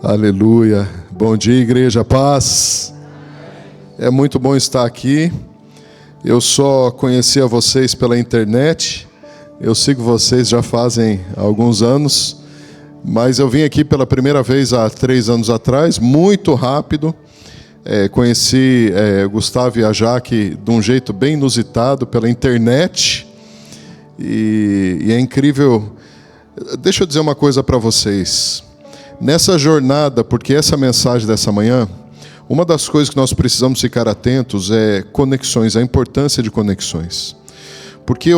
Aleluia. Bom dia, igreja, paz. É muito bom estar aqui. Eu só conhecia vocês pela internet. Eu sigo vocês já fazem alguns anos. Mas eu vim aqui pela primeira vez há 3 anos atrás, muito rápido. Conheci Gustavo e a Jaque de um jeito bem inusitado pela internet. E é incrível. Deixa eu dizer uma coisa para vocês. Nessa jornada, porque essa mensagem dessa manhã, uma das coisas que nós precisamos ficar atentos é conexões, a importância de conexões. Porque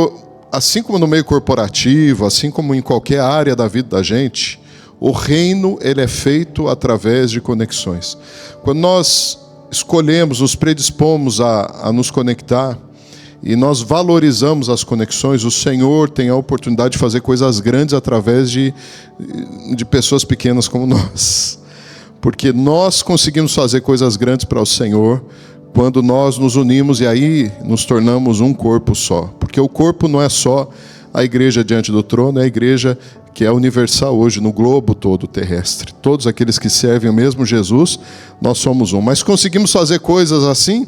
assim como no meio corporativo, assim como em qualquer área da vida da gente, o reino ele é feito através de conexões. Quando nós escolhemos, nos predispomos a nos conectar, e nós valorizamos as conexões, o Senhor tem a oportunidade de fazer coisas grandes através de pessoas pequenas como nós. Porque nós conseguimos fazer coisas grandes para o Senhor quando nós nos unimos e aí nos tornamos um corpo só. Porque o corpo não é só a igreja diante do trono, é a igreja que é universal hoje no globo todo terrestre. Todos aqueles que servem o mesmo Jesus, nós somos um. Mas conseguimos fazer coisas assim,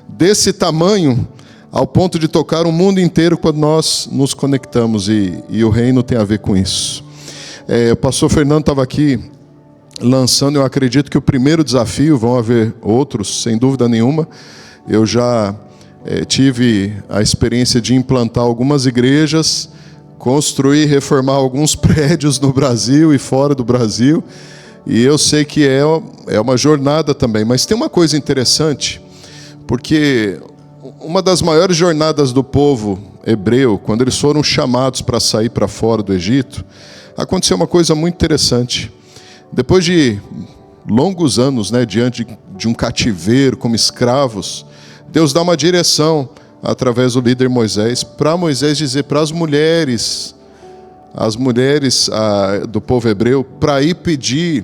desse tamanho, ao ponto de tocar o mundo inteiro quando nós nos conectamos, e o reino tem a ver com isso. O pastor Fernando estava aqui lançando, eu acredito que o primeiro desafio, vão haver outros, sem dúvida nenhuma. Eu já tive a experiência de implantar algumas igrejas, construir e reformar alguns prédios no Brasil e fora do Brasil, e eu sei que é uma jornada também. Mas tem uma coisa interessante, porque uma das maiores jornadas do povo hebreu, quando eles foram chamados para sair para fora do Egito, aconteceu uma coisa muito interessante. Depois de longos anos, diante de um cativeiro como escravos, Deus dá uma direção através do líder Moisés, para Moisés dizer para as mulheres do povo hebreu, para ir pedir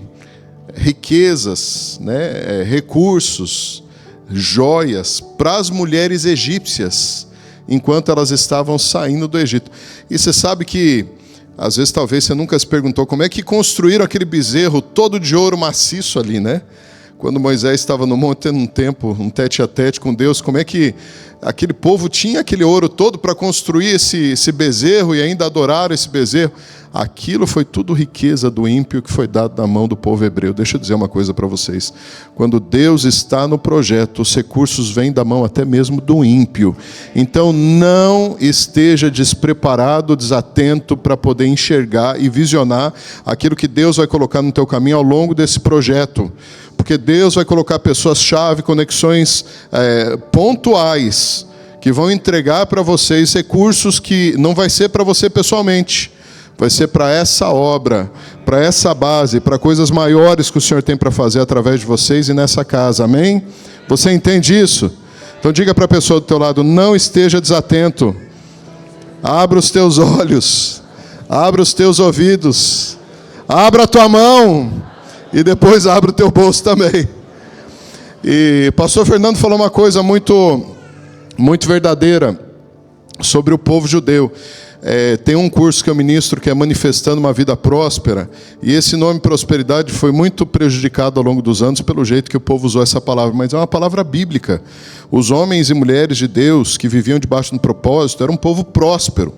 riquezas, recursos, joias para as mulheres egípcias, enquanto elas estavam saindo do Egito. E você sabe que, às vezes, talvez você nunca se perguntou como é que construíram aquele bezerro todo de ouro maciço ali, Quando Moisés estava no monte, tendo um tete-a-tete com Deus, como é que aquele povo tinha aquele ouro todo para construir esse bezerro e ainda adorar esse bezerro? Aquilo foi tudo riqueza do ímpio que foi dado na mão do povo hebreu. Deixa eu dizer uma coisa para vocês. Quando Deus está no projeto, os recursos vêm da mão até mesmo do ímpio. Então não esteja despreparado, desatento para poder enxergar e visionar aquilo que Deus vai colocar no teu caminho ao longo desse projeto. Porque Deus vai colocar pessoas-chave, conexões pontuais, que vão entregar para vocês recursos que não vai ser para você pessoalmente, vai ser para essa obra, para essa base, para coisas maiores que o Senhor tem para fazer através de vocês e nessa casa, amém? Você entende isso? Então diga para a pessoa do teu lado, não esteja desatento, abra os teus olhos, abra os teus ouvidos, abra a tua mão, e depois abre o teu bolso também. E pastor Fernando falou uma coisa muito, muito verdadeira sobre o povo judeu. Tem um curso que eu ministro que é Manifestando uma Vida Próspera, e esse nome prosperidade foi muito prejudicado ao longo dos anos pelo jeito que o povo usou essa palavra, mas é uma palavra bíblica. Os homens e mulheres de Deus que viviam debaixo do propósito eram um povo próspero.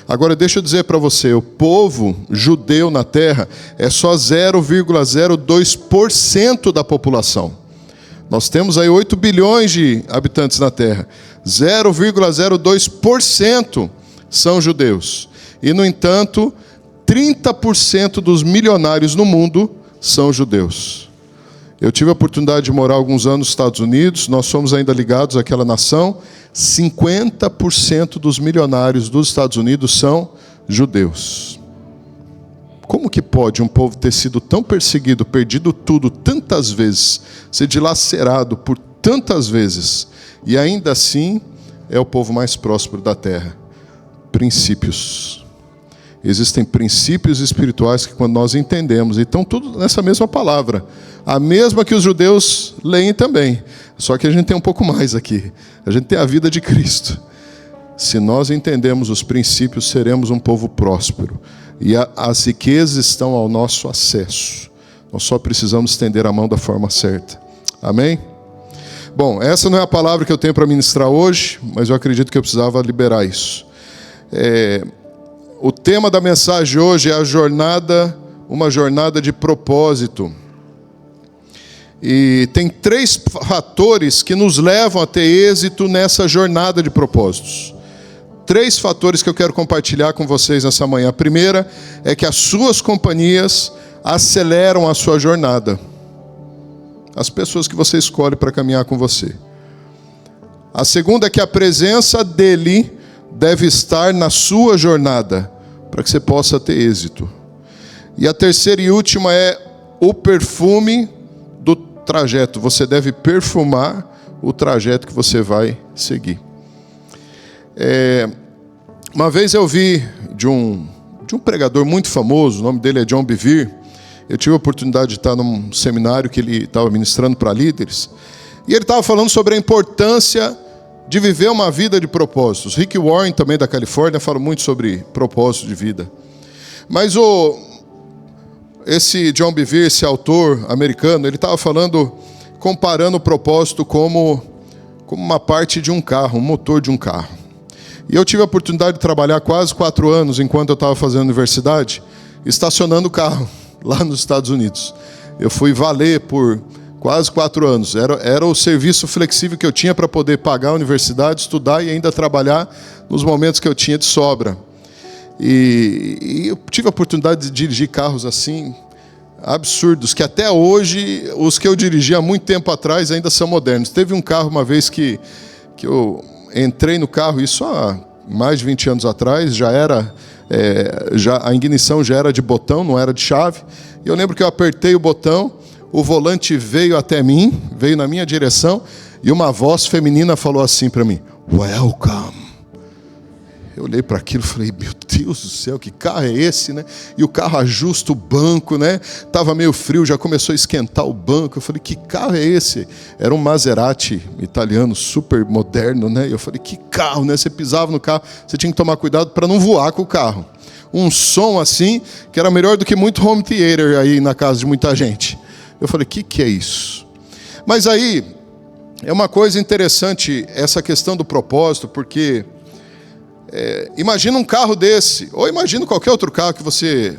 Agora deixa eu dizer para você, o povo judeu na terra é só 0,02% da população. Nós temos aí 8 bilhões de habitantes na terra. 0,02% são judeus. E, no entanto, 30% dos milionários no mundo são judeus. Eu tive a oportunidade de morar alguns anos nos Estados Unidos, nós somos ainda ligados àquela nação. 50% dos milionários dos Estados Unidos são judeus. Como que pode um povo ter sido tão perseguido, perdido tudo tantas vezes, ser dilacerado por tantas vezes, e ainda assim é o povo mais próspero da terra? Princípios. Existem princípios espirituais que, quando nós entendemos, e estão tudo nessa mesma palavra, a mesma que os judeus leem também, só que a gente tem um pouco mais aqui. A gente tem a vida de Cristo. Se nós entendemos os princípios, seremos um povo próspero. E as riquezas estão ao nosso acesso. Nós só precisamos estender a mão da forma certa. Amém? Bom, essa não é a palavra que eu tenho para ministrar hoje, mas eu acredito que eu precisava liberar isso. O tema da mensagem hoje é uma jornada de propósito. E tem 3 fatores que nos levam a ter êxito nessa jornada de propósitos. 3 fatores que eu quero compartilhar com vocês nessa manhã. A primeira é que as suas companhias aceleram a sua jornada. As pessoas que você escolhe para caminhar com você. A segunda é que a presença dele deve estar na sua jornada, para que você possa ter êxito. E a terceira e última é o perfume do trajeto. Você deve perfumar o trajeto que você vai seguir. Uma vez eu vi de um pregador muito famoso, o nome dele é John Bevere. Eu tive a oportunidade de estar num seminário que ele estava ministrando para líderes. E ele estava falando sobre a importância de viver uma vida de propósitos. Rick Warren, também da Califórnia, fala muito sobre propósito de vida. Mas esse John Bevere, esse autor americano, ele estava falando, comparando o propósito como uma parte de um carro, um motor de um carro. E eu tive a oportunidade de trabalhar quase 4 anos, enquanto eu estava fazendo universidade, estacionando o carro lá nos Estados Unidos. Eu fui valer por quase 4 anos. Era o serviço flexível que eu tinha para poder pagar a universidade, estudar e ainda trabalhar nos momentos que eu tinha de sobra. E eu tive a oportunidade de dirigir carros assim, absurdos, que até hoje, os que eu dirigi há muito tempo atrás ainda são modernos. Teve um carro uma vez que eu entrei no carro, isso há mais de 20 anos atrás, a ignição já era de botão, não era de chave. E eu lembro que eu apertei o botão, o volante veio até mim, veio na minha direção, e uma voz feminina falou assim para mim: "Welcome". Eu olhei para aquilo e falei: meu Deus do céu, que carro é esse, né? E o carro ajusta o banco, né? Tava meio frio, já começou a esquentar o banco. Eu falei: que carro é esse? Era um Maserati italiano, super moderno, né? E eu falei: que carro, né? Você pisava no carro, você tinha que tomar cuidado para não voar com o carro. Um som assim, que era melhor do que muito home theater aí na casa de muita gente. Eu falei: que é isso? Mas aí, é uma coisa interessante essa questão do propósito, porque imagina um carro desse, ou imagina qualquer outro carro que você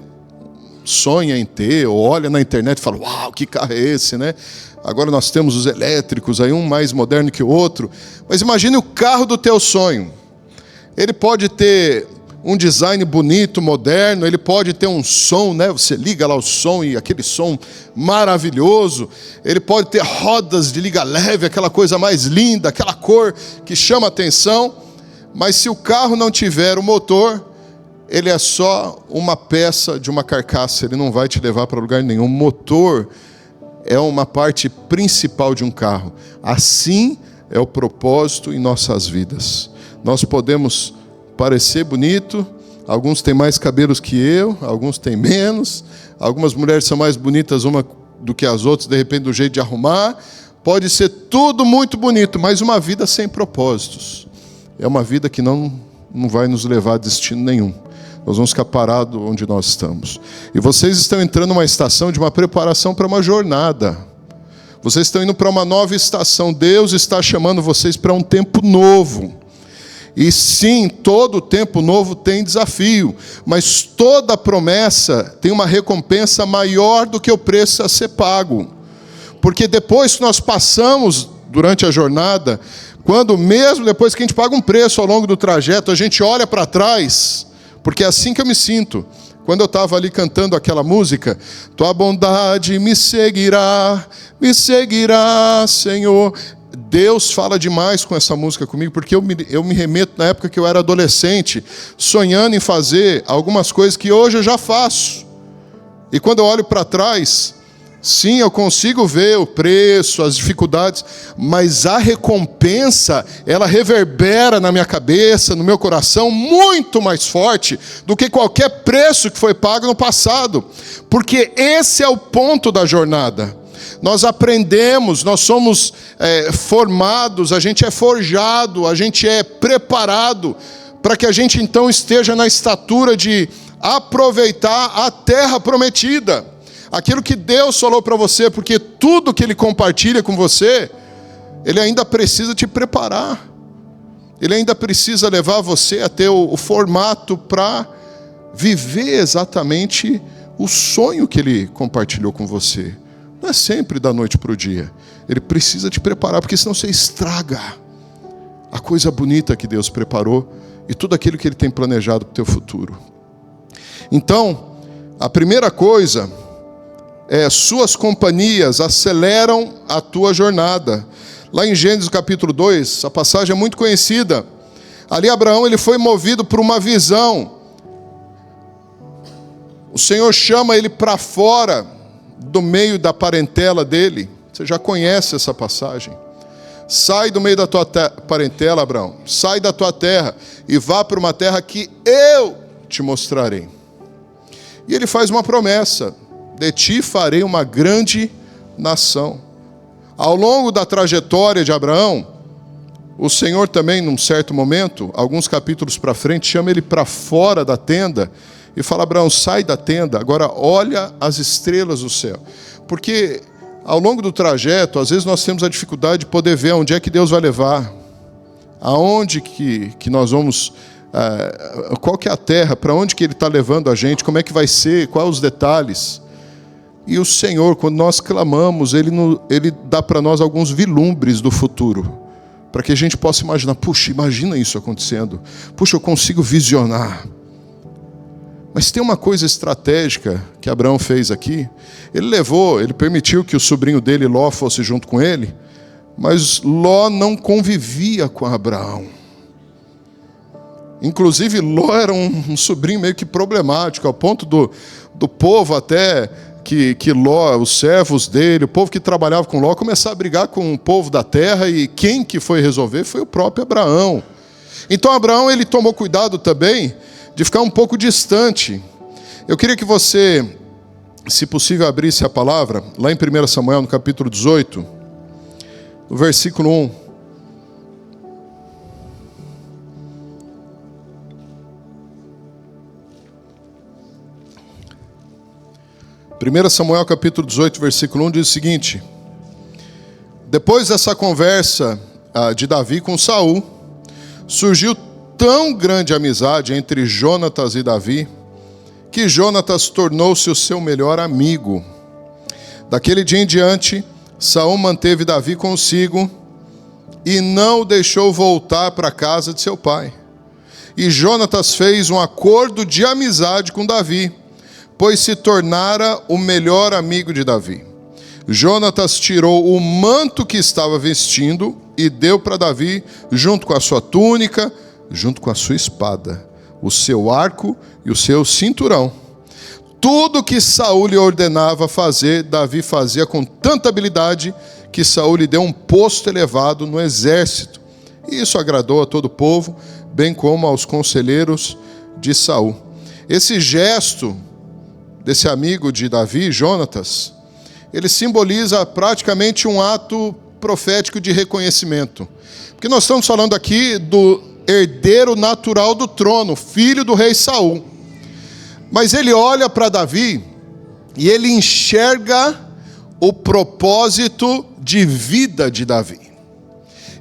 sonha em ter, ou olha na internet e fala: uau, que carro é esse, né? Agora nós temos os elétricos, aí um mais moderno que o outro. Mas imagine o carro do teu sonho. Ele pode ter um design bonito, moderno, ele pode ter um som, né? Você liga lá o som e aquele som maravilhoso. Ele pode ter rodas de liga leve, aquela coisa mais linda, aquela cor que chama a atenção. Mas se o carro não tiver o motor, ele é só uma peça de uma carcaça, ele não vai te levar para lugar nenhum. O motor é uma parte principal de um carro. Assim é o propósito em nossas vidas. Nós podemos parecer bonito, alguns têm mais cabelos que eu, alguns têm menos, algumas mulheres são mais bonitas uma do que as outras, de repente do jeito de arrumar. Pode ser tudo muito bonito, mas uma vida sem propósitos é uma vida que não vai nos levar a destino nenhum. Nós vamos ficar parados onde nós estamos. E vocês estão entrando numa estação de uma preparação para uma jornada. Vocês estão indo para uma nova estação. Deus está chamando vocês para um tempo novo. E sim, todo tempo novo tem desafio. Mas toda promessa tem uma recompensa maior do que o preço a ser pago. Porque depois que nós passamos durante a jornada, quando mesmo depois que a gente paga um preço ao longo do trajeto, a gente olha para trás, porque é assim que eu me sinto. Quando eu estava ali cantando aquela música, tua bondade me seguirá, Senhor. Deus fala demais com essa música comigo, porque eu me remeto na época que eu era adolescente, sonhando em fazer algumas coisas que hoje eu já faço. E quando eu olho para trás, sim, eu consigo ver o preço, as dificuldades, mas a recompensa, ela reverbera na minha cabeça, no meu coração, muito mais forte do que qualquer preço que foi pago no passado. Porque esse é o ponto da jornada. Nós aprendemos, nós somos formados, a gente é forjado, a gente é preparado para que a gente então esteja na estatura de aproveitar a terra prometida. aquilo que Deus falou para você, porque tudo que Ele compartilha com você, Ele ainda precisa te preparar. Ele ainda precisa levar você a ter o formato para viver exatamente o sonho que Ele compartilhou com você. Não é sempre da noite para o dia. Ele precisa te preparar, porque senão você estraga a coisa bonita que Deus preparou e tudo aquilo que Ele tem planejado para o teu futuro. Então, a primeira coisa é: suas companhias aceleram a tua jornada. Lá em Gênesis capítulo 2, a passagem é muito conhecida. Ali Abraão ele foi movido por uma visão. O Senhor chama ele para fora do meio da parentela dele. Você já conhece essa passagem. Sai do meio da tua parentela, Abraão. Sai da tua terra e vá para uma terra que eu te mostrarei. E ele faz uma promessa: de ti farei uma grande nação. Ao longo da trajetória de Abraão, o Senhor também, num certo momento, alguns capítulos para frente, chama ele para fora da tenda e fala: Abraão, sai da tenda, agora olha as estrelas do céu. Porque ao longo do trajeto, às vezes nós temos a dificuldade de poder ver onde é que Deus vai levar, aonde que nós vamos, qual que é a terra, para onde que Ele está levando a gente, como é que vai ser, quais os detalhes. E o Senhor, quando nós clamamos, Ele dá para nós alguns vislumbres do futuro, para que a gente possa imaginar: puxa, imagina isso acontecendo, puxa, eu consigo visionar. Mas tem uma coisa estratégica que Abraão fez aqui. Ele permitiu que o sobrinho dele, Ló, fosse junto com ele, mas Ló não convivia com Abraão. Inclusive, Ló era um sobrinho meio que problemático, ao ponto do povo até que Ló, os servos dele, o povo que trabalhava com Ló, começar a brigar com o povo da terra, e quem que foi resolver foi o próprio Abraão. Então Abraão ele tomou cuidado também de ficar um pouco distante. Eu queria que você, se possível, abrisse a palavra, lá em 1 Samuel, no capítulo 18, no versículo 1. Primeira Samuel capítulo 18, versículo 1 diz o seguinte: depois dessa conversa de Davi com Saul, surgiu tão grande amizade entre Jonatas e Davi, que Jonatas tornou-se o seu melhor amigo. Daquele dia em diante, Saul manteve Davi consigo e não o deixou voltar para a casa de seu pai. E Jonatas fez um acordo de amizade com Davi, pois se tornara o melhor amigo de Davi. Jonatas tirou o manto que estava vestindo e deu para Davi, junto com a sua túnica, junto com a sua espada, o seu arco e o seu cinturão. Tudo que Saul lhe ordenava fazer, Davi fazia com tanta habilidade que Saul lhe deu um posto elevado no exército. E isso agradou a todo o povo, bem como aos conselheiros de Saul. Esse gesto desse amigo de Davi, Jonatas, ele simboliza praticamente um ato profético de reconhecimento. Porque nós estamos falando aqui do herdeiro natural do trono, filho do rei Saul. Mas ele olha para Davi e ele enxerga o propósito de vida de Davi.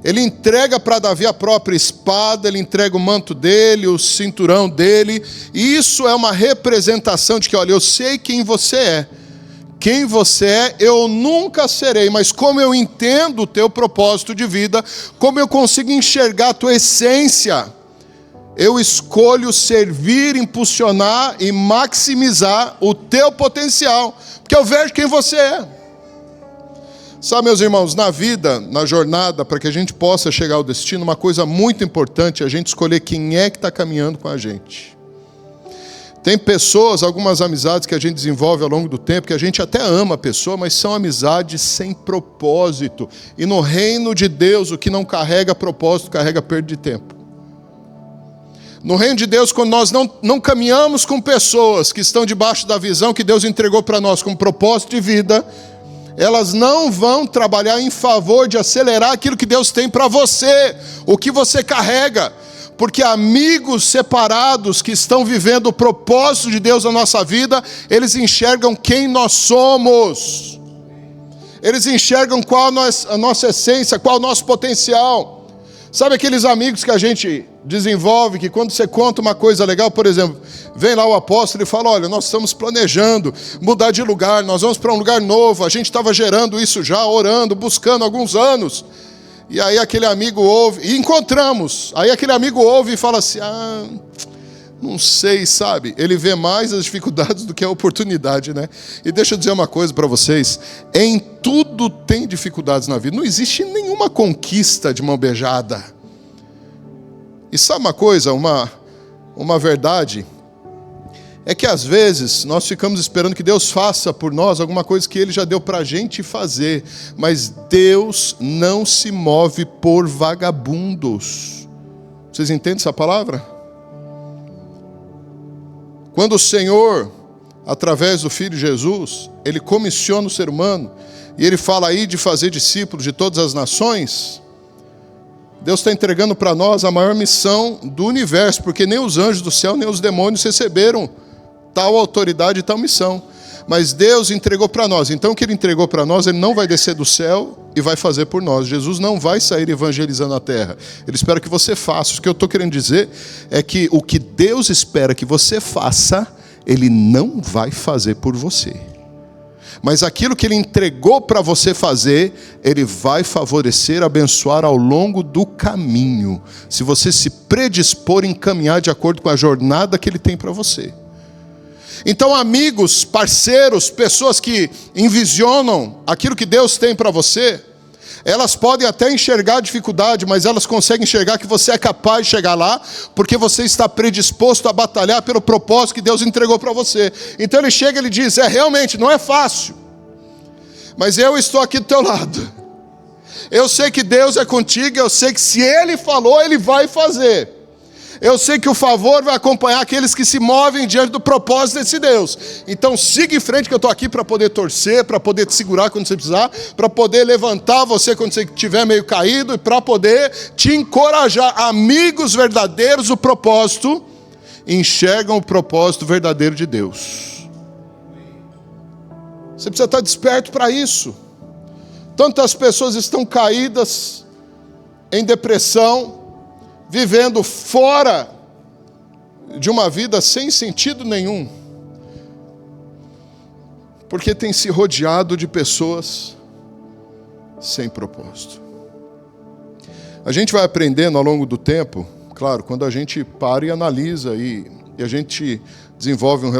Ele entrega para Davi a própria espada, ele entrega o manto dele, o cinturão dele, e isso é uma representação de que, olha, eu sei quem você é. Quem você é, eu nunca serei, mas como eu entendo o teu propósito de vida, como eu consigo enxergar a tua essência, eu escolho servir, impulsionar e maximizar o teu potencial, porque eu vejo quem você é. Sabe, meus irmãos, na vida, na jornada, para que a gente possa chegar ao destino, uma coisa muito importante é a gente escolher quem é que está caminhando com a gente. Tem pessoas, algumas amizades que a gente desenvolve ao longo do tempo, que a gente até ama a pessoa, mas são amizades sem propósito. E no reino de Deus, o que não carrega propósito, carrega perda de tempo. No reino de Deus, quando nós não caminhamos com pessoas que estão debaixo da visão que Deus entregou para nós como propósito de vida, elas não vão trabalhar em favor de acelerar aquilo que Deus tem para você, o que você carrega. Porque amigos separados que estão vivendo o propósito de Deus na nossa vida, eles enxergam quem nós somos. Eles enxergam qual a nossa essência, qual o nosso potencial. Sabe aqueles amigos que a gente desenvolve, que quando você conta uma coisa legal, por exemplo, vem lá o apóstolo e fala, olha, nós estamos planejando mudar de lugar, nós vamos para um lugar novo, a gente estava gerando isso já, orando, buscando há alguns anos. E aí aquele amigo ouve, e encontramos, aí aquele amigo ouve e fala assim, não sei, sabe? Ele vê mais as dificuldades do que a oportunidade, né? E deixa eu dizer uma coisa para vocês, em tudo tem dificuldades na vida, não existe nenhuma conquista de mão beijada. E sabe uma coisa, uma verdade, é que às vezes nós ficamos esperando que Deus faça por nós alguma coisa que Ele já deu para a gente fazer, mas Deus não se move por vagabundos. Vocês entendem essa palavra? Quando o Senhor, através do Filho Jesus, Ele comissiona o ser humano, e Ele fala aí de fazer discípulos de todas as nações, Deus está entregando para nós a maior missão do universo, porque nem os anjos do céu, nem os demônios receberam tal autoridade e tal missão. Mas Deus entregou para nós. Então o que Ele entregou para nós, Ele não vai descer do céu e vai fazer por nós. Jesus não vai sair evangelizando a terra. Ele espera que você faça. O que eu estou querendo dizer é que o que Deus espera que você faça, Ele não vai fazer por você. Mas aquilo que Ele entregou para você fazer, Ele vai favorecer, abençoar ao longo do caminho. Se você se predispor em caminhar de acordo com a jornada que Ele tem para você. Então, amigos, parceiros, pessoas que envisionam aquilo que Deus tem para você, elas podem até enxergar a dificuldade, mas elas conseguem enxergar que você é capaz de chegar lá, porque você está predisposto a batalhar pelo propósito que Deus entregou para você. Então ele chega e ele diz, realmente, não é fácil, mas eu estou aqui do teu lado. Eu sei que Deus é contigo, eu sei que se Ele falou, Ele vai fazer. Eu sei que o favor vai acompanhar aqueles que se movem diante do propósito desse Deus. Então siga em frente, que eu estou aqui para poder torcer, para poder te segurar quando você precisar, para poder levantar você quando você estiver meio caído e para poder te encorajar. Amigos verdadeiros, o propósito, enxergam o propósito verdadeiro de Deus. Você precisa estar desperto para isso. Tantas pessoas estão caídas em depressão, vivendo fora de uma vida sem sentido nenhum, porque tem se rodeado de pessoas sem propósito. A gente vai aprendendo ao longo do tempo, claro, quando a gente para e analisa e a gente desenvolve um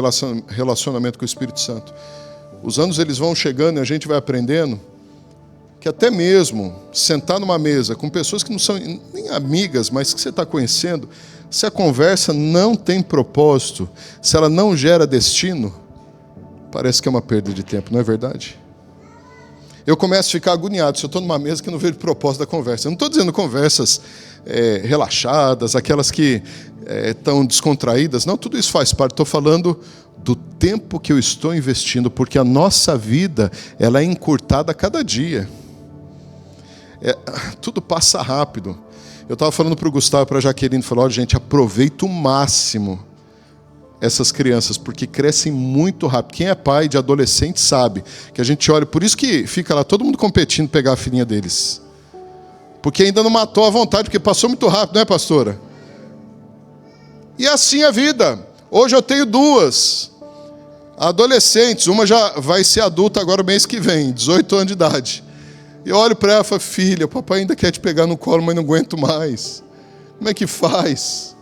relacionamento com o Espírito Santo. Os anos eles vão chegando e a gente vai aprendendo que até mesmo sentar numa mesa com pessoas que não são nem amigas, mas que você está conhecendo, se a conversa não tem propósito, se ela não gera destino, parece que é uma perda de tempo, não é verdade? Eu começo a ficar agoniado se eu estou numa mesa que não vejo propósito da conversa. Eu não estou dizendo conversas relaxadas, aquelas que estão descontraídas, não, tudo isso faz parte. Estou falando do tempo que eu estou investindo, porque a nossa vida ela é encurtada a cada dia. Tudo passa rápido. Eu estava falando para o Gustavo e para a Jaqueline, falou, olha, gente, aproveita o máximo essas crianças, porque crescem muito rápido. Quem é pai de adolescente sabe que a gente olha, por isso que fica lá todo mundo competindo pegar a filhinha deles, porque ainda não matou a vontade, porque passou muito rápido, não é, pastora? E assim a vida. Hoje eu tenho duas adolescentes, uma já vai ser adulta agora mês que vem, 18 anos de idade. Eu olho para ela e falo, filha, o papai ainda quer te pegar no colo, mas não aguento mais. Como é que faz?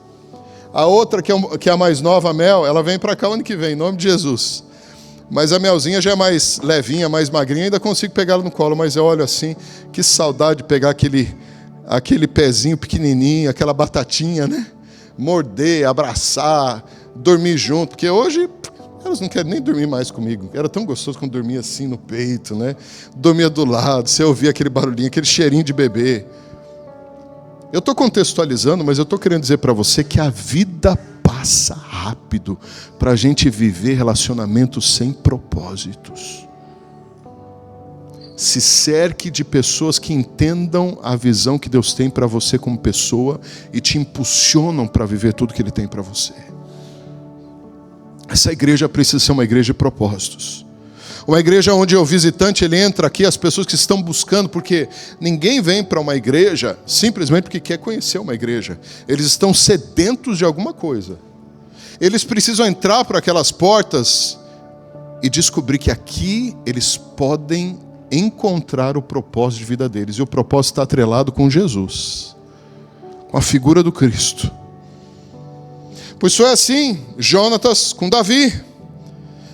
A outra, que é a mais nova, a Mel, ela vem para cá ano que vem, em nome de Jesus. Mas a Melzinha já é mais levinha, mais magrinha, ainda consigo pegá-la no colo, mas eu olho assim, que saudade de pegar aquele pezinho pequenininho, aquela batatinha, né? Morder, abraçar, dormir junto, porque hoje elas não querem nem dormir mais comigo. Era tão gostoso quando dormia assim no peito, né? Dormia do lado, você ouvia aquele barulhinho, aquele cheirinho de bebê. Eu estou contextualizando, mas eu estou querendo dizer para você que a vida passa rápido para a gente viver relacionamentos sem propósitos. Se cerque de pessoas que entendam a visão que Deus tem para você como pessoa e te impulsionam para viver tudo que Ele tem para você. Essa igreja precisa ser uma igreja de propósitos. Uma igreja onde o visitante ele entra aqui, as pessoas que estão buscando, porque ninguém vem para uma igreja simplesmente porque quer conhecer uma igreja. Eles estão sedentos de alguma coisa. Eles precisam entrar por aquelas portas e descobrir que aqui eles podem encontrar o propósito de vida deles. E o propósito está atrelado com Jesus, com a figura do Cristo. Pois foi assim, Jonatas com Davi.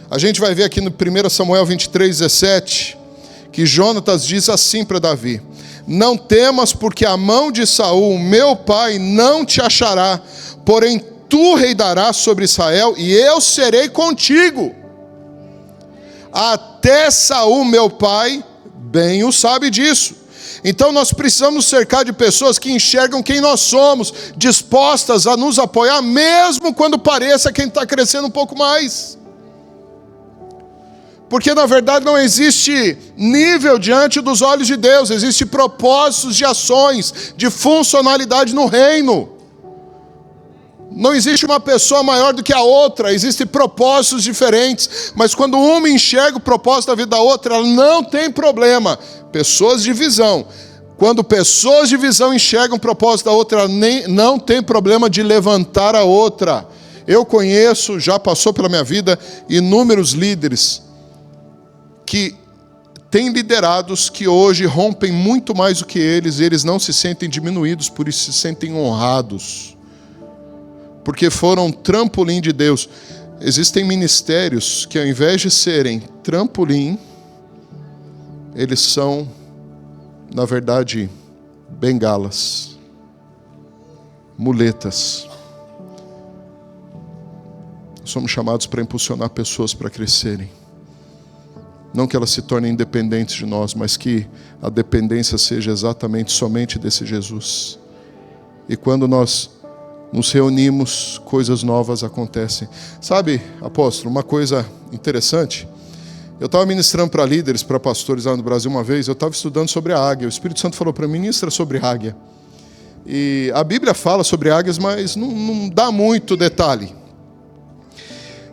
A gente vai ver aqui no 1 Samuel 23:17, que Jonatas diz assim para Davi: não temas, porque a mão de Saul, meu pai, não te achará, porém tu reinarás sobre Israel, e eu serei contigo. Até Saul, meu pai, bem o sabe disso. Então nós precisamos nos cercar de pessoas que enxergam quem nós somos, dispostas a nos apoiar, mesmo quando pareça que a gente está crescendo um pouco mais. Porque na verdade não existe nível diante dos olhos de Deus, existe propósitos de ações, de funcionalidade no reino. Não existe uma pessoa maior do que a outra, existem propósitos diferentes, mas quando uma enxerga o propósito da vida da outra, ela não tem problema. Pessoas de visão. Quando pessoas de visão enxergam o propósito da outra, ela não tem problema de levantar a outra. Eu conheço, já passou pela minha vida, inúmeros líderes que têm liderados que hoje rompem muito mais do que eles, e eles não se sentem diminuídos, por isso se sentem honrados, porque foram trampolim de Deus. Existem ministérios que ao invés de serem trampolim, eles são, na verdade, bengalas, muletas. Somos chamados para impulsionar pessoas para crescerem. Não que elas se tornem independentes de nós, mas que a dependência seja exatamente somente desse Jesus. E quando nós nos reunimos, coisas novas acontecem. Sabe, apóstolo, uma coisa interessante. Eu estava ministrando para líderes, para pastores lá no Brasil uma vez, eu estava estudando sobre a águia. O Espírito Santo falou para mim, ministra sobre águia. E a Bíblia fala sobre águias, mas não dá muito detalhe.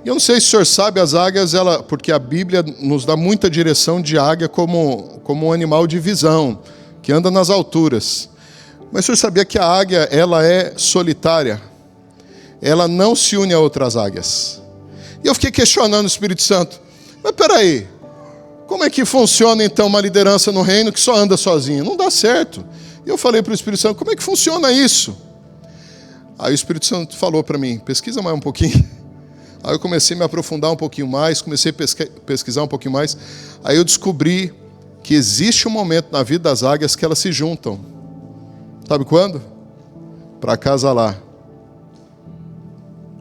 E eu não sei se o senhor sabe, as águias, porque a Bíblia nos dá muita direção de águia como um animal de visão, que anda nas alturas. Mas o senhor sabia que a águia, ela é solitária? Ela não se une a outras águias. E eu fiquei questionando o Espírito Santo. Mas peraí, como é que funciona então uma liderança no reino que só anda sozinha? Não dá certo. E eu falei para o Espírito Santo, como é que funciona isso? Aí o Espírito Santo falou para mim, pesquisa mais um pouquinho. Aí eu comecei a me aprofundar um pouquinho mais, comecei a pesquisar um pouquinho mais. Aí eu descobri que existe um momento na vida das águias que elas se juntam. Sabe quando? Para acasalar.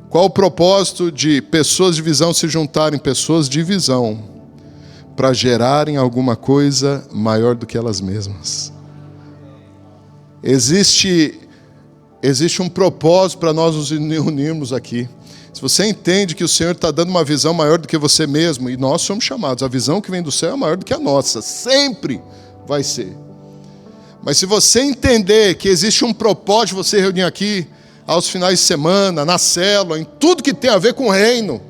Qual o propósito de pessoas de visão se juntarem? Pessoas de visão, para gerarem alguma coisa maior do que elas mesmas. Existe um propósito para nós nos unirmos aqui. Se você entende que o Senhor está dando uma visão maior do que você mesmo, e nós somos chamados, a visão que vem do céu é maior do que a nossa, sempre vai ser. Mas se você entender que existe um propósito de você reunir aqui, aos finais de semana, na célula, em tudo que tem a ver com o reino,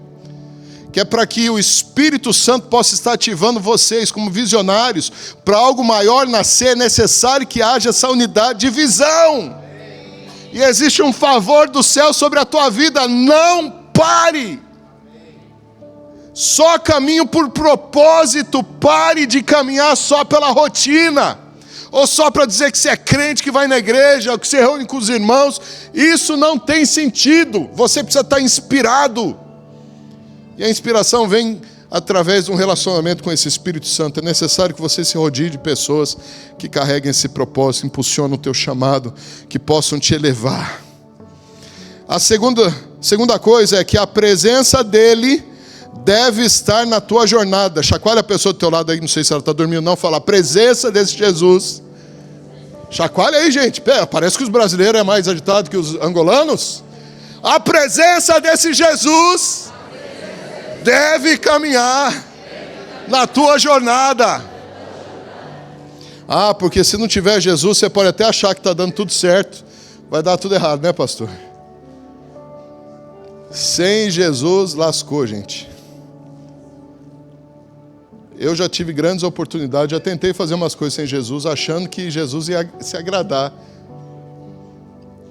que é para que o Espírito Santo possa estar ativando vocês como visionários, para algo maior nascer, é necessário que haja essa unidade de visão. E existe um favor do céu sobre a tua vida, não pare. Só caminho por propósito, pare de caminhar só pela rotina. Ou só para dizer que você é crente, que vai na igreja, que se reúne com os irmãos. Isso não tem sentido. Você precisa estar inspirado. E a inspiração vem através de um relacionamento com esse Espírito Santo. É necessário que você se rodie de pessoas que carreguem esse propósito, impulsionam o teu chamado, que possam te elevar. A segunda coisa é que a presença dele deve estar na tua jornada. Chacoalha a pessoa do teu lado aí, não sei se ela está dormindo não, fala, a presença desse Jesus. Chacoalha aí, gente. Parece que os brasileiros é mais agitado que os angolanos. A presença desse Jesus deve caminhar na tua jornada. Ah, porque se não tiver Jesus, você pode até achar que está dando tudo certo. Vai dar tudo errado, né, pastor? Sem Jesus, lascou, gente. Eu já tive grandes oportunidades, já tentei fazer umas coisas sem Jesus, achando que Jesus ia se agradar.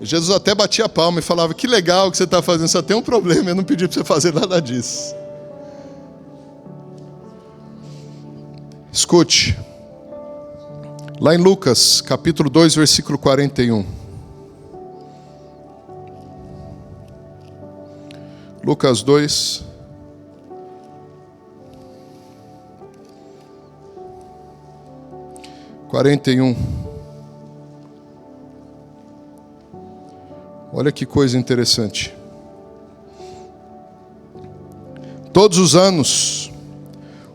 Jesus até batia a palma e falava, que legal que você está fazendo, só tem um problema, eu não pedi para você fazer nada disso. Escute, lá em Lucas, capítulo 2, versículo 41. Lucas 2, (41). Olha que coisa interessante. Todos os anos,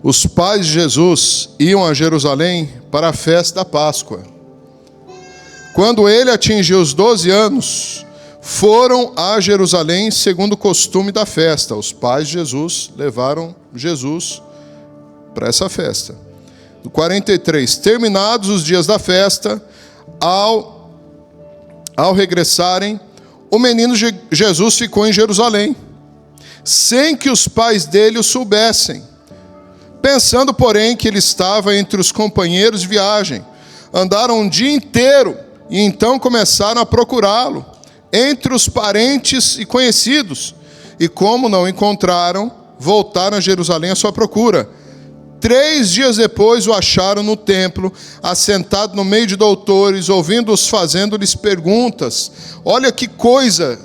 os pais de Jesus iam a Jerusalém para a festa da Páscoa. Quando ele atingiu os 12 anos, foram a Jerusalém segundo o costume da festa. Os pais de Jesus levaram Jesus para essa festa. No 43, terminados os dias da festa, ao regressarem, o menino Jesus ficou em Jerusalém, sem que os pais dele o soubessem. Pensando, porém, que ele estava entre os companheiros de viagem, andaram um dia inteiro e então começaram a procurá-lo entre os parentes e conhecidos. E como não encontraram, voltaram a Jerusalém à sua procura. 3 dias depois o acharam no templo, assentado no meio de doutores, ouvindo-os fazendo-lhes perguntas. Olha que coisa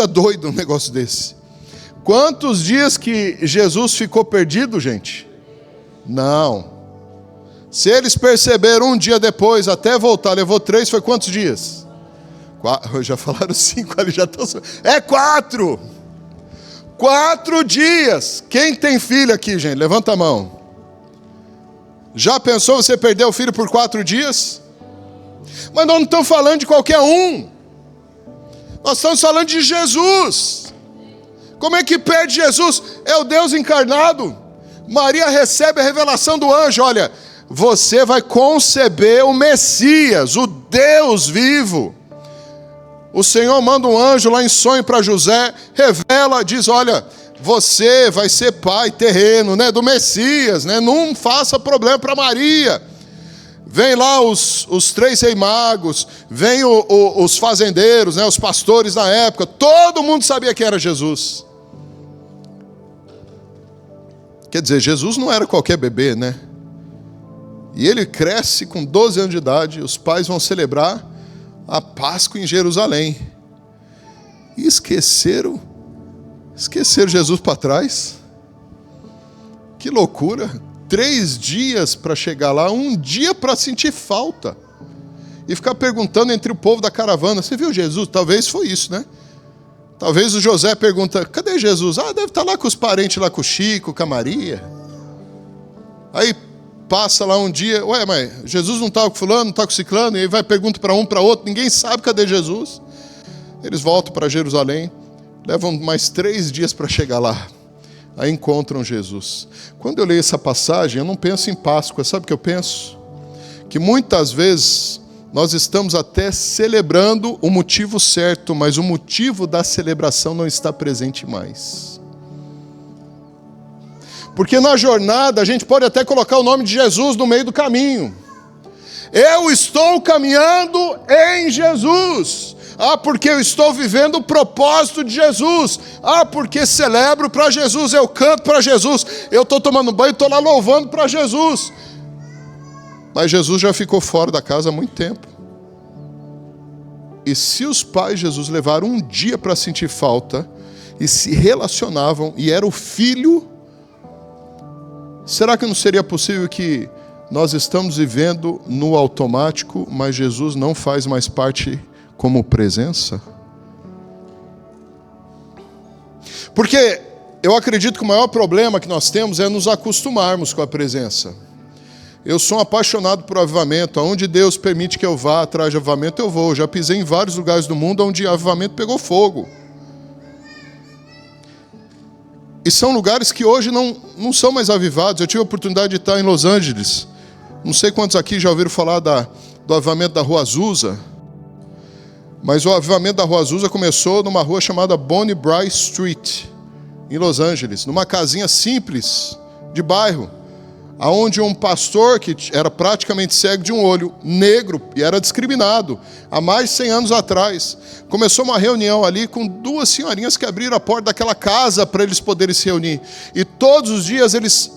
doida um negócio desse. Quantos dias que Jesus ficou perdido, gente? Não. Se eles perceberam um dia depois, até voltar, levou 3, foi quantos dias? 4, já falaram 5 ali, já estão... 4! 4 dias. Quem tem filho aqui, gente? Levanta a mão. Já pensou você perder o filho por 4 dias? Mas nós não estamos falando de qualquer um. Nós estamos falando de Jesus. Como é que perde Jesus? É o Deus encarnado. Maria recebe a revelação do anjo. Olha, você vai conceber o Messias, o Deus vivo. O Senhor manda um anjo lá em sonho para José, revela, diz, olha, você vai ser pai terreno, né, do Messias, né, não faça problema para Maria. Vem lá os 3 reis magos, vem os fazendeiros, né, os pastores na época, todo mundo sabia quem era Jesus. Quer dizer, Jesus não era qualquer bebê, né? E ele cresce com 12 anos de idade, os pais vão celebrar a Páscoa em Jerusalém. E esqueceram Jesus para trás. Que loucura. 3 dias para chegar lá, 1 dia para sentir falta. E ficar perguntando entre o povo da caravana, você viu Jesus? Talvez foi isso, né? Talvez o José pergunta, cadê Jesus? Ah, deve estar lá com os parentes, lá com o Chico, com a Maria. Aí passa lá um dia, ué, mas Jesus não estava com fulano, não está com ciclano, e aí vai pergunta para um, para outro, ninguém sabe cadê Jesus. Eles voltam para Jerusalém, levam mais 3 dias para chegar lá. Aí encontram Jesus. Quando eu leio essa passagem, eu não penso em Páscoa, sabe o que eu penso? Que muitas vezes nós estamos até celebrando o motivo certo, mas o motivo da celebração não está presente mais. Porque na jornada a gente pode até colocar o nome de Jesus no meio do caminho. Eu estou caminhando em Jesus. Ah, porque eu estou vivendo o propósito de Jesus. Ah, porque celebro para Jesus, eu canto para Jesus. Eu estou tomando banho, estou lá louvando para Jesus. Mas Jesus já ficou fora da casa há muito tempo. E se os pais de Jesus levaram 1 dia para sentir falta, e se relacionavam, e era o filho, será que não seria possível que nós estamos vivendo no automático, mas Jesus não faz mais parte como presença? Porque eu acredito que o maior problema que nós temos é nos acostumarmos com a presença. Eu sou um apaixonado por avivamento. Aonde Deus permite que eu vá atrás de avivamento, eu vou. Já pisei em vários lugares do mundo onde avivamento pegou fogo. E são lugares que hoje não são mais avivados. Eu tive a oportunidade de estar em Los Angeles, Não sei quantos aqui já ouviram falar do avivamento da Rua Azusa, mas o avivamento da Rua Azusa começou numa rua chamada Bonnie Brae Street, em Los Angeles, numa casinha simples de bairro, onde um pastor que era praticamente cego de um olho, negro, e era discriminado, há mais de 100 anos atrás, começou uma reunião ali com 2 senhorinhas que abriram a porta daquela casa para eles poderem se reunir. E todos os dias eles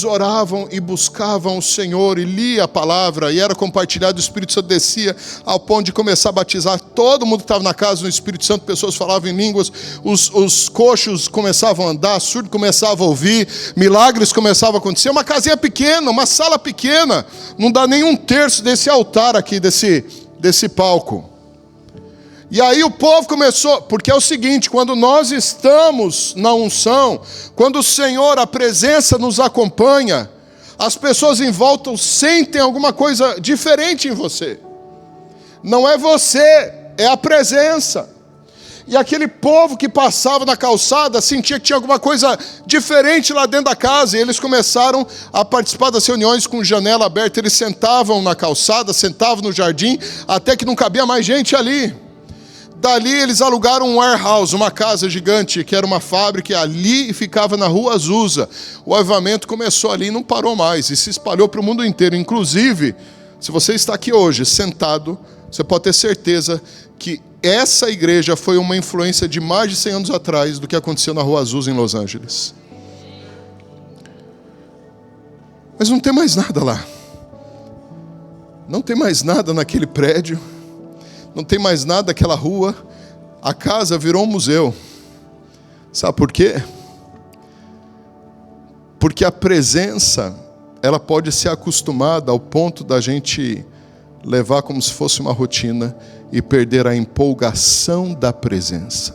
oravam e buscavam o Senhor e lia a palavra, e era compartilhado, o Espírito Santo descia ao ponto de começar a batizar todo mundo que estava na casa no Espírito Santo, pessoas falavam em línguas, os coxos começavam a andar, surdos começavam a ouvir, milagres começavam a acontecer. Uma casinha pequena, uma sala pequena, não dá nem 1/3 desse altar aqui, desse palco. E aí o povo começou, porque é o seguinte, quando nós estamos na unção, quando o Senhor, a presença nos acompanha, as pessoas em volta sentem alguma coisa diferente em você. Não é você, é a presença. E aquele povo que passava na calçada sentia que tinha alguma coisa diferente lá dentro da casa, e eles começaram a participar das reuniões com janela aberta. Eles sentavam na calçada, sentavam no jardim, até que não cabia mais gente ali. Dali eles alugaram um warehouse, uma casa gigante, que era uma fábrica ali, e ficava na Rua Azusa. O avivamento começou ali e não parou mais, e se espalhou para o mundo inteiro. Inclusive, se você está aqui hoje sentado, você pode ter certeza que essa igreja foi uma influência de mais de 100 anos atrás do que aconteceu na Rua Azusa em Los Angeles. Mas não tem mais nada lá. Não tem mais nada naquele prédio. Não tem mais nada naquela rua. A casa virou um museu. Sabe por quê? Porque a presença, ela pode ser acostumada ao ponto da gente levar como se fosse uma rotina e perder a empolgação da presença.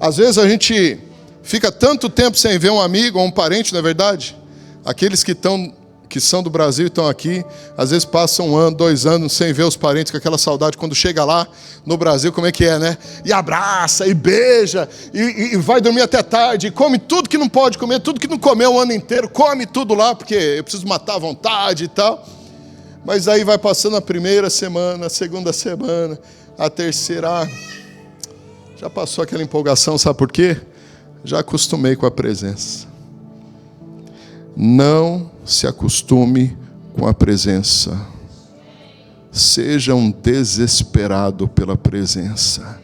Às vezes a gente fica tanto tempo sem ver um amigo ou um parente, não é verdade? Aqueles que são do Brasil e estão aqui, às vezes passam 1 ano, 2 anos sem ver os parentes, com aquela saudade. Quando chega lá no Brasil, como é que é, né? E abraça, e beija, e vai dormir até tarde, e come tudo que não pode comer, tudo que não comeu o ano inteiro, come tudo lá, porque eu preciso matar a vontade e tal. Mas aí vai passando a primeira semana, a segunda semana, a terceira, já passou aquela empolgação, sabe por quê? Já acostumei com a presença. Não se acostume com a presença. Seja um desesperado pela presença.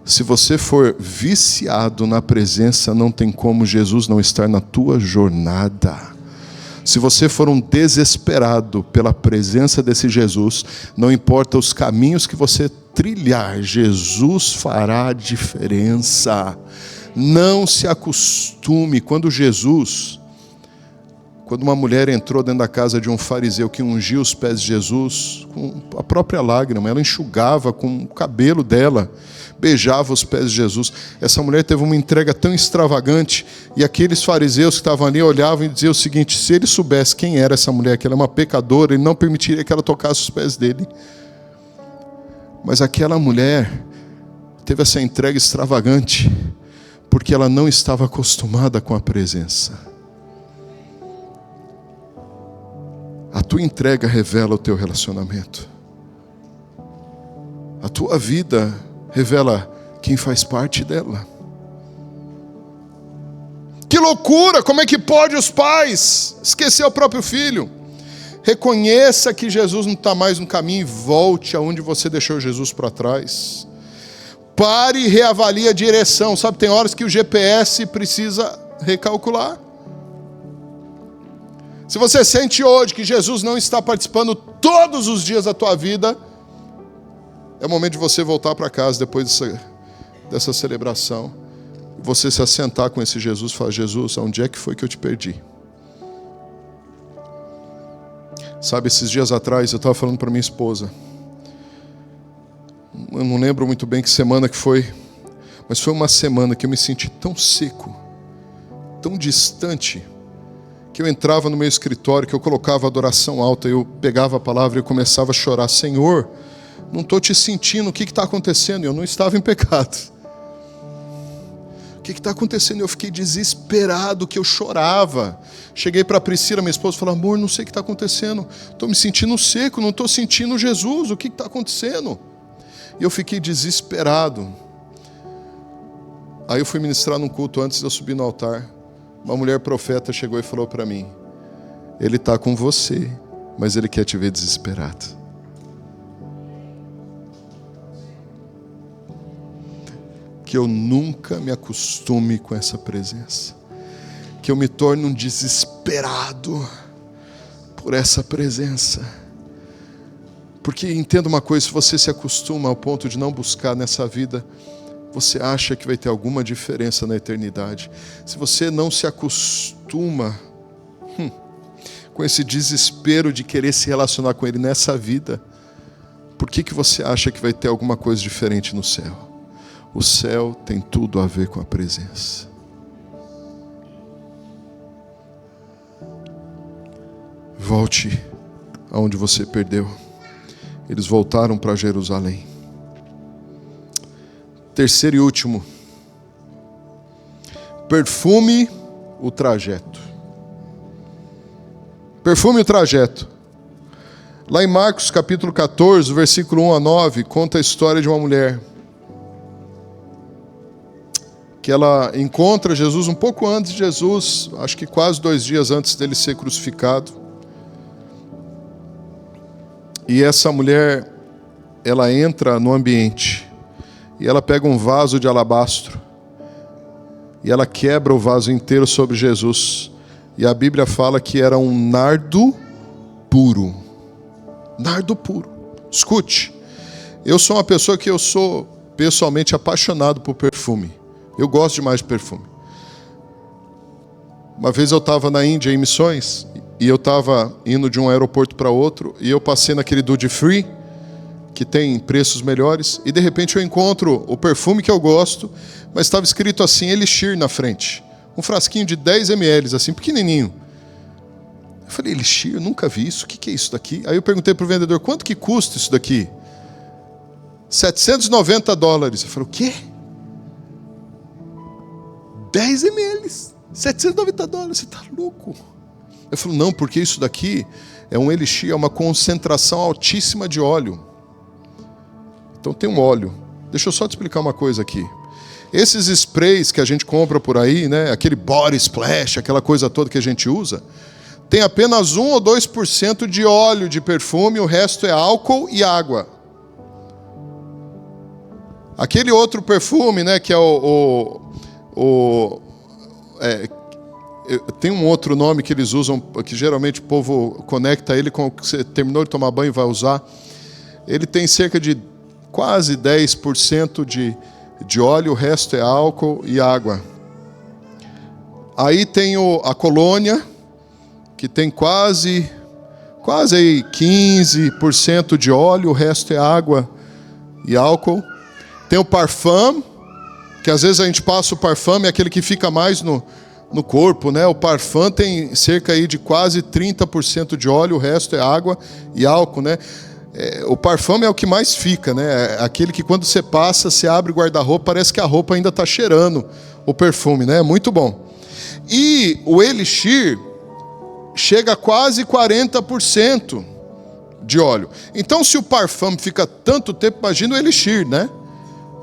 Se você for viciado na presença, não tem como Jesus não estar na tua jornada. Se você for um desesperado pela presença desse Jesus, não importa os caminhos que você trilhar, Jesus fará a diferença. Não se acostume. Quando uma mulher entrou dentro da casa de um fariseu que ungiu os pés de Jesus, com a própria lágrima, ela enxugava com o cabelo dela, beijava os pés de Jesus. Essa mulher teve uma entrega tão extravagante, e aqueles fariseus que estavam ali olhavam e diziam o seguinte: se ele soubesse quem era essa mulher, que ela é uma pecadora, ele não permitiria que ela tocasse os pés dele. Mas aquela mulher teve essa entrega extravagante, porque ela não estava acostumada com a presença. A tua entrega revela o teu relacionamento. A tua vida revela quem faz parte dela. Que loucura! Como é que pode os pais esquecer o próprio filho? Reconheça que Jesus não está mais no caminho e volte aonde você deixou Jesus para trás. Pare e reavalie a direção. Sabe, tem horas que o GPS precisa recalcular. Se você sente hoje que Jesus não está participando todos os dias da tua vida, é o momento de você voltar para casa depois dessa celebração. Você se assentar com esse Jesus e falar: Jesus, onde é que foi que eu te perdi? Sabe, esses dias atrás eu estava falando para minha esposa. Eu não lembro muito bem que semana que foi, mas foi uma semana que eu me senti tão seco, tão distante, que eu entrava no meu escritório, que eu colocava a adoração alta, eu pegava a palavra e eu começava a chorar: Senhor, não estou te sentindo, o que está acontecendo? Eu não estava em pecado. que está acontecendo? Eu fiquei desesperado, que eu chorava. Cheguei para a Priscila, minha esposa, e falei: amor, não sei o que está acontecendo. Estou me sentindo seco, não estou sentindo Jesus. O que está acontecendo? E eu fiquei desesperado. Aí eu fui ministrar num culto antes de eu subir no altar. Uma mulher profeta chegou e falou para mim: ele está com você, mas ele quer te ver desesperado. Que eu nunca me acostume com essa presença. Que eu me torne um desesperado por essa presença. Porque entenda uma coisa, se você se acostuma ao ponto de não buscar nessa vida, você acha que vai ter alguma diferença na eternidade. Se você não se acostuma com esse desespero de querer se relacionar com Ele nessa vida, por que você acha que vai ter alguma coisa diferente no céu? O céu tem tudo a ver com a presença. Volte aonde você perdeu. Eles voltaram para Jerusalém. Terceiro e último. Perfume o trajeto. Perfume o trajeto. Lá em Marcos capítulo 14, versículo 1 a 9, conta a história de uma mulher que ela encontra Jesus um pouco antes de Jesus, acho que quase 2 dias antes dele ser crucificado. E essa mulher, ela entra no ambiente e ela pega um vaso de alabastro e ela quebra o vaso inteiro sobre Jesus. E a Bíblia fala que era um nardo puro. Nardo puro. Escute, eu sou uma pessoa que eu sou pessoalmente apaixonado por perfume. Eu gosto demais de perfume. Uma vez eu estava na Índia em missões e eu estava indo de um aeroporto para outro e eu passei naquele duty free que tem preços melhores e de repente eu encontro o perfume que eu gosto, mas estava escrito assim, Elixir na frente. Um frasquinho de 10 ml, assim, pequenininho. Eu falei, Elixir, eu nunca vi isso, o que é isso daqui? Aí eu perguntei para o vendedor, quanto que custa isso daqui? $790. Eu falei, o quê? 10 ml, $790, você está louco? Eu falei, não, porque isso daqui é um elixir, é uma concentração altíssima de óleo. Então tem um óleo. Deixa eu só te explicar uma coisa aqui. Esses sprays que a gente compra por aí, né, aquele body splash, aquela coisa toda que a gente usa, tem apenas 1 ou 2% de óleo de perfume, o resto é álcool e água. Aquele outro perfume, né, que é tem um outro nome que eles usam, que geralmente o povo conecta ele com o que você terminou de tomar banho e vai usar. Ele tem cerca de quase 10% de óleo, o resto é álcool e água. Aí tem a colônia, que tem quase aí 15% de óleo, o resto é água e álcool. Tem o parfum, que às vezes a gente passa o parfum, é aquele que fica mais no corpo, né? O parfum tem cerca aí de quase 30% de óleo, o resto é água e álcool, né? O parfum é o que mais fica, né? Aquele que quando você passa, você abre o guarda-roupa, parece que a roupa ainda está cheirando o perfume, né? Muito bom. E o elixir chega a quase 40% de óleo. Então, se o parfum fica tanto tempo, imagina o elixir, né?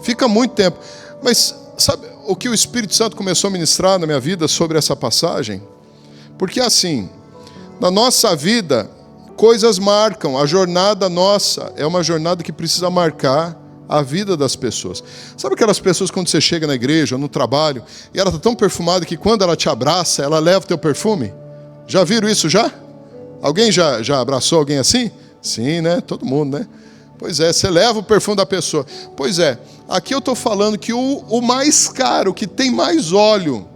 Fica muito tempo. Mas sabe o que o Espírito Santo começou a ministrar na minha vida sobre essa passagem? Porque assim, na nossa vida, coisas marcam. A jornada nossa é uma jornada que precisa marcar a vida das pessoas. Sabe aquelas pessoas quando você chega na igreja, no trabalho, e ela está tão perfumada que quando ela te abraça, ela leva o teu perfume? Já viram isso já? Alguém já abraçou alguém assim? Sim, né? Todo mundo, né? Pois é, você leva o perfume da pessoa. Pois é, aqui eu estou falando que o mais caro, que tem mais óleo,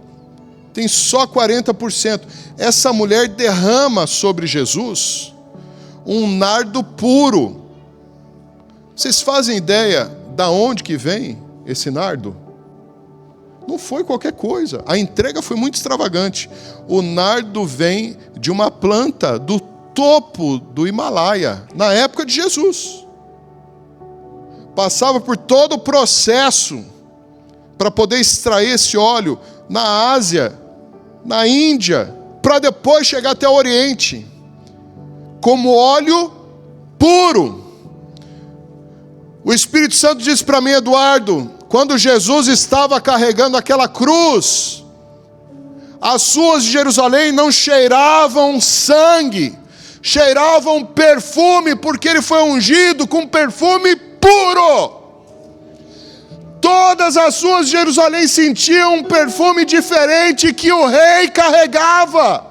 tem só 40%. Essa mulher derrama sobre Jesus um nardo puro. Vocês fazem ideia da onde que vem esse nardo? Não foi qualquer coisa. A entrega foi muito extravagante. O nardo vem de uma planta do topo do Himalaia, na época de Jesus. Passava por todo o processo para poder extrair esse óleo na Ásia, na Índia, para depois chegar até o Oriente, como óleo puro. O Espírito Santo disse para mim, Eduardo, quando Jesus estava carregando aquela cruz, as ruas de Jerusalém não cheiravam sangue, cheiravam perfume, porque ele foi ungido com perfume puro. Todas as ruas de Jerusalém sentiam um perfume diferente que o rei carregava.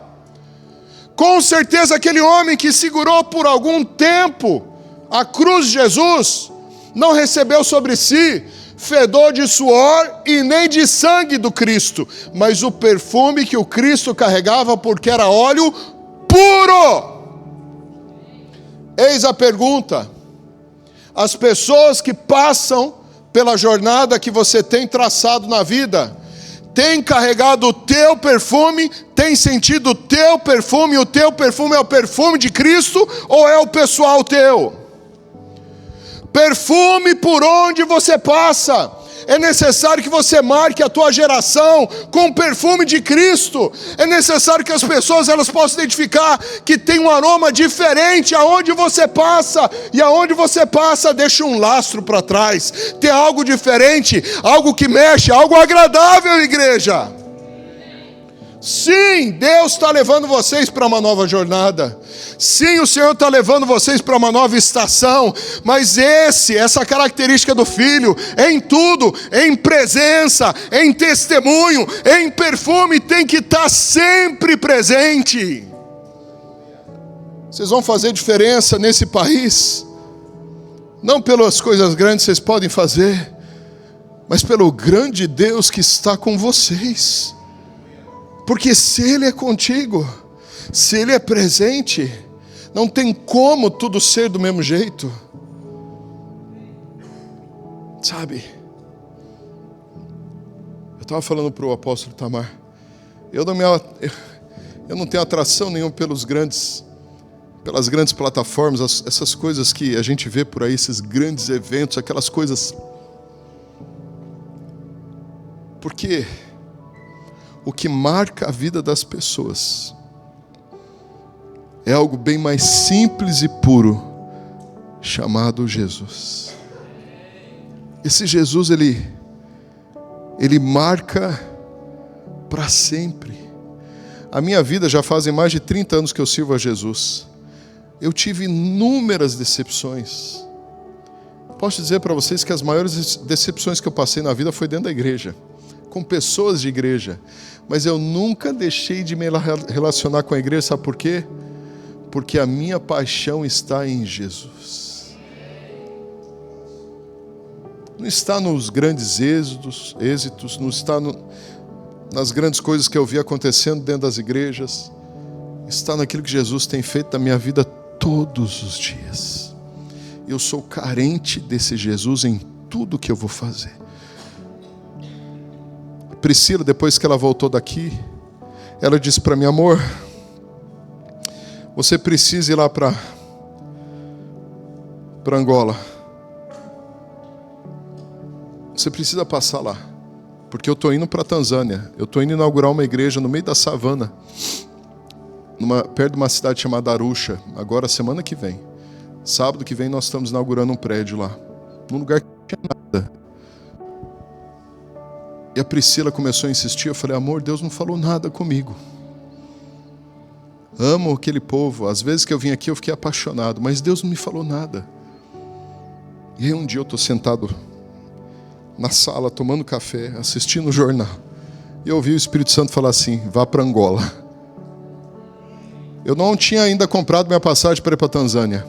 Com certeza aquele homem que segurou por algum tempo a cruz de Jesus, não recebeu sobre si fedor de suor e nem de sangue do Cristo, mas o perfume que o Cristo carregava, porque era óleo puro. Eis a pergunta: as pessoas que passam pela jornada que você tem traçado na vida, têm carregado o teu perfume, têm sentido o teu perfume, e o teu perfume é o perfume de Cristo, ou é o pessoal teu? Perfume por onde você passa. É necessário que você marque a tua geração com o perfume de Cristo. É necessário que as pessoas elas possam identificar que tem um aroma diferente aonde você passa. E aonde você passa deixa um lastro para trás. Tem algo diferente, algo que mexe, algo agradável, igreja. Sim, Deus está levando vocês para uma nova jornada. Sim, o Senhor está levando vocês para uma nova estação. Mas essa característica do Filho, em tudo, em presença, em testemunho, em perfume, tem que estar sempre presente. Vocês vão fazer diferença nesse país. Não pelas coisas grandes que vocês podem fazer, mas pelo grande Deus que está com vocês. Porque se Ele é contigo, se Ele é presente, não tem como tudo ser do mesmo jeito. Sabe? Eu estava falando para o apóstolo Tamar, eu não tenho atração nenhuma pelas grandes plataformas, essas coisas que a gente vê por aí, esses grandes eventos, aquelas coisas. Porque o que marca a vida das pessoas é algo bem mais simples e puro, chamado Jesus. Esse Jesus, ele marca para sempre. A minha vida já fazem mais de 30 anos que eu sirvo a Jesus. Eu tive inúmeras decepções. Posso dizer para vocês que as maiores decepções que eu passei na vida foi dentro da igreja, com pessoas de igreja. Mas eu nunca deixei de me relacionar com a igreja, sabe por quê? Porque a minha paixão está em Jesus. Não está nos grandes êxitos, não está nas grandes coisas que eu vi acontecendo dentro das igrejas. Está naquilo que Jesus tem feito na minha vida todos os dias. Eu sou carente desse Jesus em tudo que eu vou fazer. Priscila, depois que ela voltou daqui, ela disse para mim, amor, você precisa ir lá para Angola. Você precisa passar lá, porque eu estou indo para a Tanzânia. Eu estou indo inaugurar uma igreja no meio da savana, perto de uma cidade chamada Arusha, agora semana que vem. Sábado que vem nós estamos inaugurando um prédio lá, num lugar que não tinha nada. E a Priscila começou a insistir, eu falei, amor, Deus não falou nada comigo. Amo aquele povo, às vezes que eu vim aqui eu fiquei apaixonado, mas Deus não me falou nada. E aí um dia eu estou sentado na sala, tomando café, assistindo o jornal, e eu ouvi o Espírito Santo falar assim, vá para Angola. Eu não tinha ainda comprado minha passagem para ir para a Tanzânia.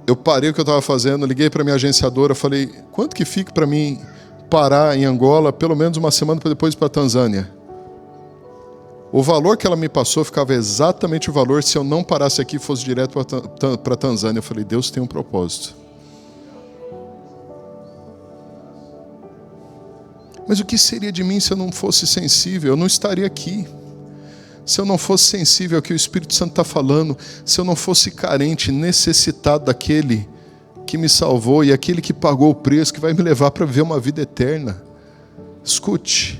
Eu parei o que eu estava fazendo, liguei para minha agenciadora, falei, quanto que fica para mim parar em Angola, pelo menos uma semana para depois ir para a Tanzânia? O valor que ela me passou ficava exatamente o valor se eu não parasse aqui e fosse direto para a Tanzânia. Eu falei, Deus tem um propósito. Mas o que seria de mim se eu não fosse sensível? Eu não estaria aqui. Se eu não fosse sensível ao que o Espírito Santo está falando, se eu não fosse carente, necessitado daquele que me salvou e aquele que pagou o preço, que vai me levar para viver uma vida eterna. Escute.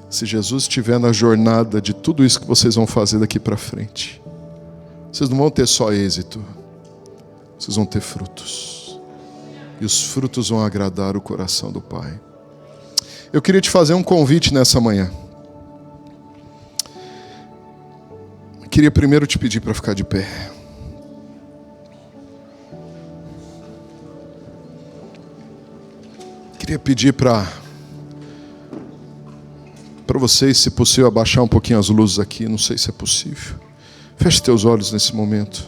Se Jesus estiver na jornada de tudo isso que vocês vão fazer daqui para frente, vocês não vão ter só êxito, vocês vão ter frutos. E os frutos vão agradar o coração do Pai. Eu queria te fazer um convite nessa manhã. Eu queria primeiro te pedir para ficar de pé. Queria pedir para vocês, se possível, abaixar um pouquinho as luzes aqui. Não sei se é possível. Feche teus olhos nesse momento.